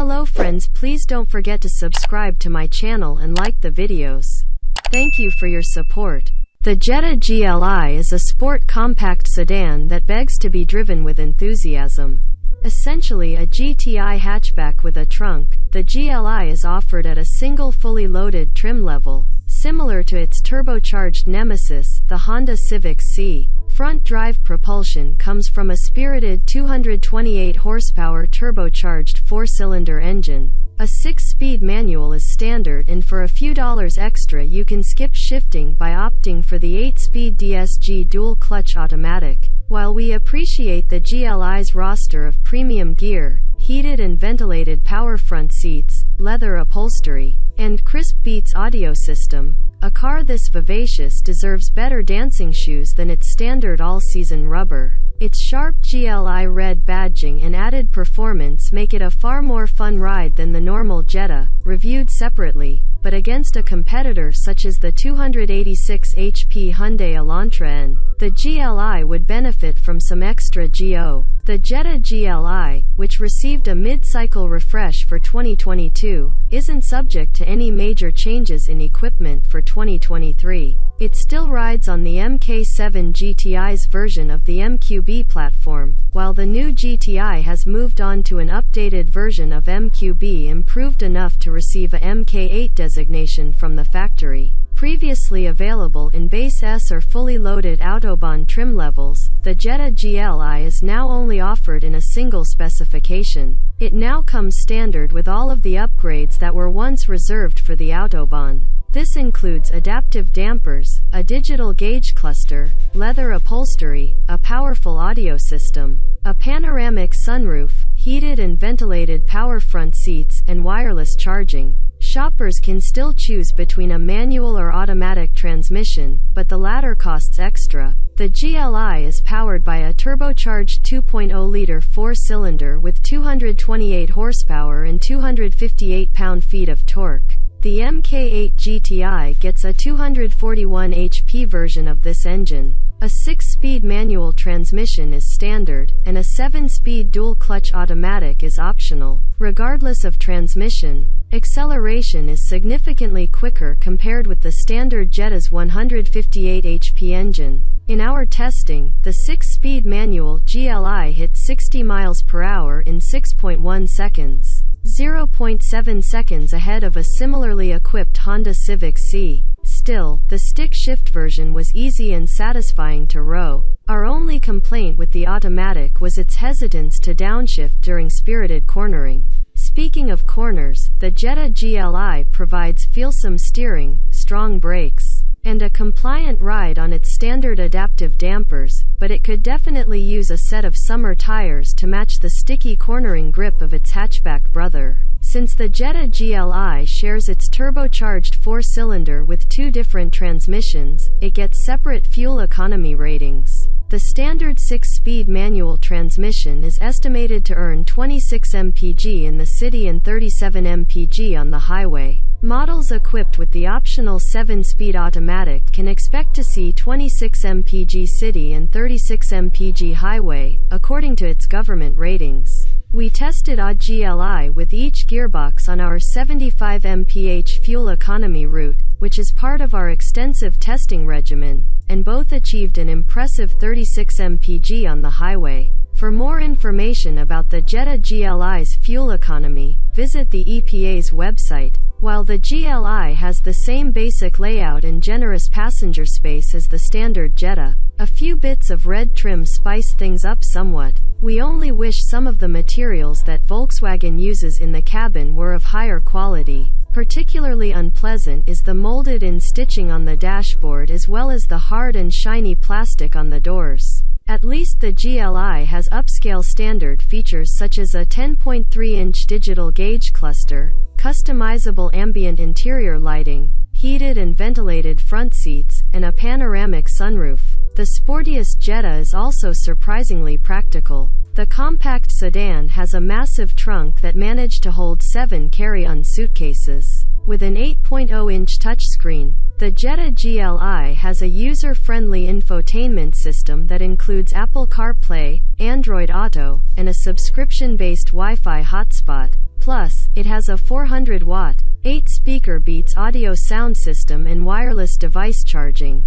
Hello friends, please don't forget to subscribe to my channel and like the videos. Thank you for your support. The Jetta GLI is a sport compact sedan that begs to be driven with enthusiasm. Essentially a GTI hatchback with a trunk, the GLI is offered at a single fully loaded trim level, similar to its turbocharged nemesis, the Honda Civic Si. Front drive propulsion comes from a spirited 228 horsepower turbocharged 4-cylinder engine. A 6-speed manual is standard, and for a few dollars extra you can skip shifting by opting for the 8-speed DSG dual-clutch automatic. While we appreciate the GLI's roster of premium gear, heated and ventilated power front seats, leather upholstery, and crisp Beats audio system, a car this vivacious deserves better dancing shoes than its standard all-season rubber. Its sharp GLI red badging and added performance make it a far more fun ride than the normal Jetta, reviewed separately, but against a competitor such as the 286 HP Hyundai Elantra N, the GLI would benefit from some extra GO. The Jetta GLI, which received a mid-cycle refresh for 2022, isn't subject to any major changes in equipment for 2023. It still rides on the MK7 GTI's version of the MQB platform, while the new GTI has moved on to an updated version of MQB improved enough to receive a MK8 designation from the factory. Previously available in base S or fully loaded Autobahn trim levels, the Jetta GLI is now only offered in a single specification. It now comes standard with all of the upgrades that were once reserved for the Autobahn. This includes adaptive dampers, a digital gauge cluster, leather upholstery, a powerful audio system, a panoramic sunroof, heated and ventilated power front seats, and wireless charging. Shoppers can still choose between a manual or automatic transmission, but the latter costs extra. The GLI is powered by a turbocharged 2.0-liter 4-cylinder with 228 horsepower and 258 pound-feet of torque. The MK8 GTI gets a 241 HP version of this engine. A 6-speed manual transmission is standard, and a 7-speed dual-clutch automatic is optional. Regardless of transmission, acceleration is significantly quicker compared with the standard Jetta's 158 HP engine. In our testing, the 6-speed manual GLI hit 60 miles per hour in 6.1 seconds. 0.7 seconds ahead of a similarly equipped Honda Civic Si. Still, the stick-shift version was easy and satisfying to row. Our only complaint with the automatic was its hesitance to downshift during spirited cornering. Speaking of corners, the Jetta GLI provides feelsome steering, strong brakes, and a compliant ride on its standard adaptive dampers, but it could definitely use a set of summer tires to match the sticky cornering grip of its hatchback brother. Since the Jetta GLI shares its turbocharged 4-cylinder with two different transmissions, it gets separate fuel economy ratings. The standard 6-speed manual transmission is estimated to earn 26 mpg in the city and 37 mpg on the highway. Models equipped with the optional 7-speed automatic can expect to see 26 mpg city and 36 mpg highway, according to its government ratings. We tested a GLI with each gearbox on our 75 mph fuel economy route, which is part of our extensive testing regimen, and both achieved an impressive 36 mpg on the highway. For more information about the Jetta GLI's fuel economy, visit the EPA's website. While the GLI has the same basic layout and generous passenger space as the standard Jetta, a few bits of red trim spice things up somewhat. We only wish some of the materials that Volkswagen uses in the cabin were of higher quality. Particularly unpleasant is the molded-in stitching on the dashboard as well as the hard and shiny plastic on the doors. At least the GLI has upscale standard features such as a 10.3-inch digital gauge cluster, customizable ambient interior lighting, heated and ventilated front seats, and a panoramic sunroof. The sportiest Jetta is also surprisingly practical. The compact sedan has a massive trunk that managed to hold 7 carry-on suitcases. With an 8.0-inch touchscreen, the Jetta GLI has a user-friendly infotainment system that includes Apple CarPlay, Android Auto, and a subscription-based Wi-Fi hotspot. Plus, It has a 400-watt, 8-speaker Beats audio sound system and wireless device charging.